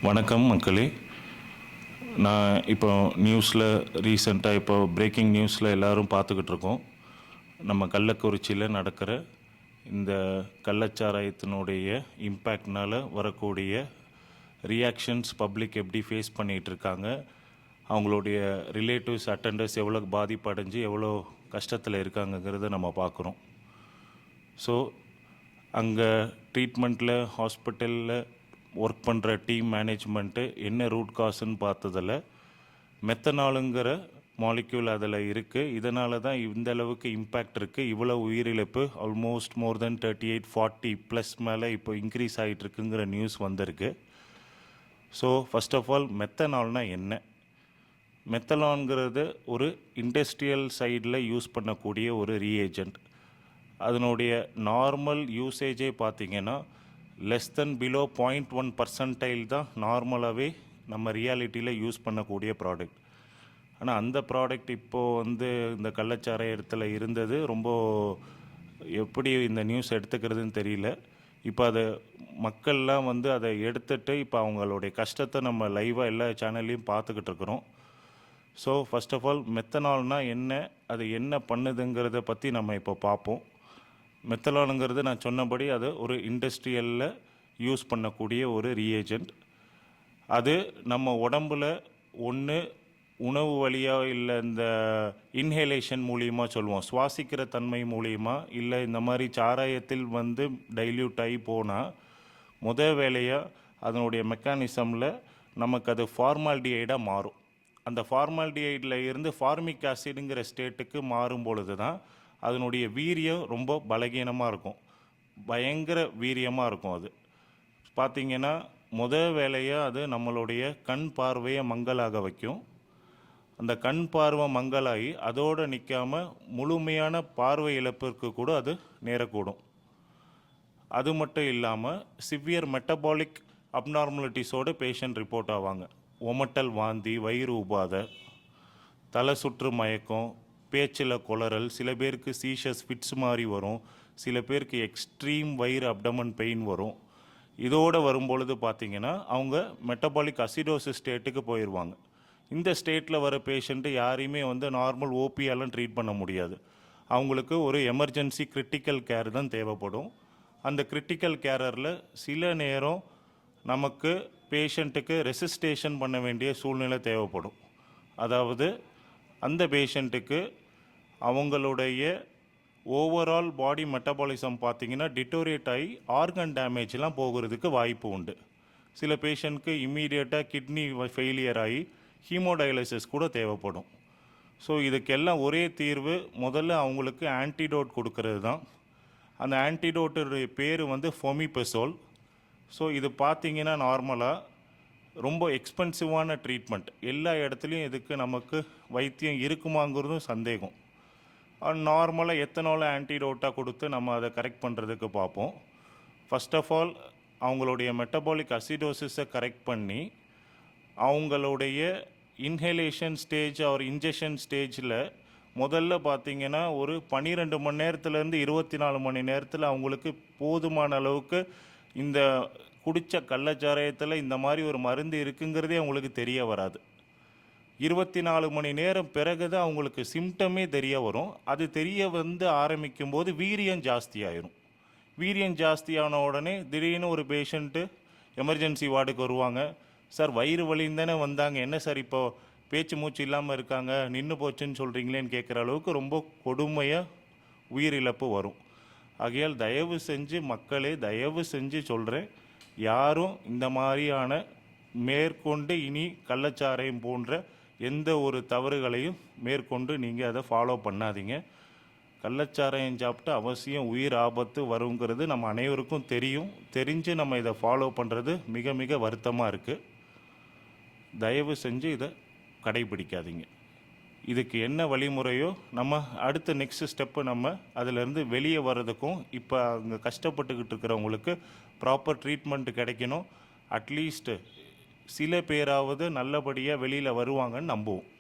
வணக்கம் மக்களே. நான் இப்போ நியூஸில் ரீசெண்டாக இப்போ பிரேக்கிங் நியூஸில் எல்லோரும் பார்த்துக்கிட்டு இருக்கோம். நம்ம கள்ளக்குறிச்சியில் நடக்கிற இந்த கள்ளச்சாராயத்தினுடைய இம்பேக்ட்னால் வரக்கூடிய ரியாக்ஷன்ஸ் பப்ளிக் எப்படி ஃபேஸ் பண்ணிகிட்டு இருக்காங்க, அவங்களுடைய ரிலேட்டிவ்ஸ் அட்டண்டர்ஸ் எவ்வளோ பாதிப்படைஞ்சு எவ்வளோ கஷ்டத்தில் இருக்காங்கங்கிறத நம்ம பார்க்குறோம். ஸோ அங்கே ட்ரீட்மெண்ட்டில் ஹாஸ்பிட்டலில் ஒர்க் பண்ணுற டீம் மேனேஜ்மெண்ட்டு என்ன ரூட் காசுன்னு பார்த்ததில் மெத்தனாலுங்கிற மாலிக்யூல் அதில் இருக்குது. இதனால தான் இந்த அளவுக்கு இம்பேக்ட் இருக்குது. இவ்வளோ உயிரிழப்பு ஆல்மோஸ்ட் மோர் தென் 38-40 ப்ளஸ் மேலே இப்போ இன்க்ரீஸ் ஆகிட்டுருக்குங்கிற நியூஸ் வந்திருக்கு. ஸோ ஃபஸ்ட் ஆஃப் ஆல் மெத்தனால்னால் என்ன? மெத்தனால்ங்கிறது ஒரு இண்டஸ்ட்ரியல் சைடில் யூஸ் பண்ணக்கூடிய ஒரு ரீஏஜெண்ட். அதனுடைய நார்மல் யூசேஜே பார்த்திங்கன்னா லெஸ் தென் பிலோ 0.1% தான் நார்மலாகவே நம்ம ரியாலிட்டியில் யூஸ் பண்ணக்கூடிய ப்ராடக்ட். ஆனால் அந்த ப்ராடக்ட் இப்போது இந்த கள்ளச்சாராயத்தில் இருந்தது ரொம்ப எப்படி இந்த நியூஸ் எடுத்துக்கிறதுன்னு தெரியல. இப்போ அதை மக்கள்லாம் அதை எடுத்துகிட்டு இப்போ அவங்களுடைய கஷ்டத்தை நம்ம லைவாக எல்லா சேனல்லையும் பார்த்துக்கிட்டு இருக்கிறோம். ஸோ ஃபஸ்ட் ஆஃப் ஆல் மெத்தனால்னால் என்ன, அது என்ன பண்ணுதுங்கிறத பற்றி நம்ம இப்போ பார்ப்போம். மெத்தனாலுங்கிறது நான் சொன்னபடி அது ஒரு இண்டஸ்ட்ரியலில் யூஸ் பண்ணக்கூடிய ஒரு ரீஏஜெண்ட். அது நம்ம உடம்பில் ஒன்று உணவு வழியாக இல்லை இந்த இன்ஹேலேஷன் மூலியமாக சொல்லுவோம், சுவாசிக்கிற தன்மை மூலியமாக, இல்லை இந்த மாதிரி சாராயத்தில் டைல்யூட் ஆகி போனால் வேலையாக அதனுடைய மெக்கானிசமில் நமக்கு அது ஃபார்மால்டிஹைடாக மாறும். அந்த ஃபார்மால்டிஹைடில் இருந்து ஃபார்மிக் ஆசிடுங்கிற ஸ்டேட்டுக்கு மாறும் பொழுது தான் அதனுடைய வீரியம் ரொம்ப பலகீனமாக இருக்கும், பயங்கர வீரியமாக இருக்கும். அது பார்த்திங்கன்னா வேலையாக அது நம்மளுடைய கண் பார்வையை மங்கலாக வைக்கும். அந்த கண் பார்வை மங்கலாகி அதோடு நிற்காமல் முழுமையான பார்வை இழப்பிற்கு கூட அது நேரக்கூடும். அது மட்டும் இல்லாமல் சிவியர் மெட்டபாலிக் அப்நார்மலிட்டிஸோடு பேஷண்ட் ரிப்போர்ட் ஆவாங்க. ஒமட்டல், வாந்தி, வயிறு உபாதை, தலை சுற்று, மயக்கம், பேச்சில் குளறல், சில பேருக்கு சீஷஸ் ஃபிட்ஸ் மாதிரி வரும், சில பேருக்கு எக்ஸ்ட்ரீம் வயிறு அப்டமன் பெயின் வரும். இதோடு வரும்பொழுது பார்த்திங்கன்னா அவங்க மெட்டபாலிக் அசிடோசிஸ் ஸ்டேட்டுக்கு போயிடுவாங்க. இந்த ஸ்டேட்டில் வர பேஷண்ட்டு யாரையுமே நார்மல் ஓபியாலாம் ட்ரீட் பண்ண முடியாது. அவங்களுக்கு ஒரு எமர்ஜென்சி கிரிட்டிக்கல் கேர் தான் தேவைப்படும். அந்த கிரிட்டிக்கல் கேரில் சில நேரம் நமக்கு பேஷண்ட்டுக்கு ரெசிஸ்டேஷன் பண்ண வேண்டிய சூழ்நிலை தேவைப்படும். அதாவது அந்த பேஷண்ட்டுக்கு அவங்களுடைய ஓவரால் பாடி மெட்டபாலிசம் பார்த்திங்கன்னா டிட்டோரியேட் ஆகி ஆர்கன் டேமேஜ்லாம் போகிறதுக்கு வாய்ப்பு உண்டு. சில பேஷண்ட்க்கு இம்மீடியட்டாக கிட்னி ஃபெயிலியர் ஆகி ஹீமோடயாலிசிஸ் கூட தேவைப்படும். ஸோ இதுக்கெல்லாம் ஒரே தீர்வு முதல்ல அவங்களுக்கு ஆன்டிடோட் கொடுக்கறது தான். அந்த ஆன்டிடோட்டுடைய பேர் ஃபோமிபெசோல். ஸோ இது பார்த்திங்கன்னா நார்மலாக ரொம்ப எக்ஸ்பென்சிவான ட்ரீட்மெண்ட். எல்லா இடத்துலையும் இதுக்கு நமக்கு வைத்தியம் இருக்குமாங்கிறதும் சந்தேகம். நார்மலாக எத்தனால ஆன்டிடோட்டாக கொடுத்து நம்ம அதை கரெக்ட் பண்ணுறதுக்கு பார்ப்போம். ஃபஸ்ட் ஆஃப் ஆல் அவங்களுடைய மெட்டபாலிக் அசிடோசிஸை கரெக்ட் பண்ணி அவங்களுடைய இன்ஹேலேஷன் ஸ்டேஜ் ஒரு இன்ஜெக்ஷன் ஸ்டேஜில் முதல்ல பார்த்திங்கன்னா ஒரு 12 மணி நேரத்துலேருந்து 24 மணி நேரத்தில் அவங்களுக்கு போதுமான அளவுக்கு இந்த குடித்த கள்ளச்சாராயத்தில் இந்த மாதிரி ஒரு மருந்து இருக்குங்கிறதே அவங்களுக்கு தெரிய வராது. 24 மணி நேரம் பிறகு தான் அவங்களுக்கு சிம்டமே தெரிய வரும். அது தெரிய ஆரம்பிக்கும் போது வீரியம் ஜாஸ்தியாயிரும். வீரியம் ஜாஸ்தியான உடனே திடீர்னு ஒரு பேஷண்ட்டு எமர்ஜென்சி வார்டுக்கு வருவாங்க. சார் வயிறு வலின்னு தானே வந்தாங்க, என்ன சார் இப்போ பேச்சு மூச்சு இல்லாமல் இருக்காங்க, நின்று போச்சுன்னு சொல்கிறீங்களேன்னு கேட்குற அளவுக்கு ரொம்ப கொடுமையாக உயிரிழப்பு வரும். ஆகையால் தயவு செஞ்சு மக்களே, தயவு செஞ்சு சொல்கிறேன், யாரும் இந்த மாதிரியான மேற்கொண்டு இனி கள்ளச்சாராயம் போன்ற எந்த ஒரு தவறுகளையும் மேற்கொண்டு நீங்கள் அதை ஃபாலோ பண்ணாதீங்க. கள்ளச்சாராயம் சாப்பிட்டு அவசியம் உயிர் ஆபத்து வருங்கிறது நம்ம அனைவருக்கும் தெரியும். தெரிஞ்சு நம்ம இதை ஃபாலோ பண்ணுறது மிக மிக வருத்தமாக இருக்குது. தயவு செஞ்சு இதை கடைபிடிக்காதீங்க. இதுக்கு என்ன வழிமுறையோ நம்ம அடுத்த நெக்ஸ்ட் ஸ்டெப்பு நம்ம அதிலேருந்து வெளியே வர்றதுக்கும் இப்போ அங்கே கஷ்டப்பட்டுக்கிட்டு இருக்கிறவங்களுக்கு ப்ராப்பர் ட்ரீட்மெண்ட் கிடைக்கணும். அட்லீஸ்ட்டு சில பேராவது நல்லபடியாக வெளியில் வருவாங்கன்னு நம்புவோம்.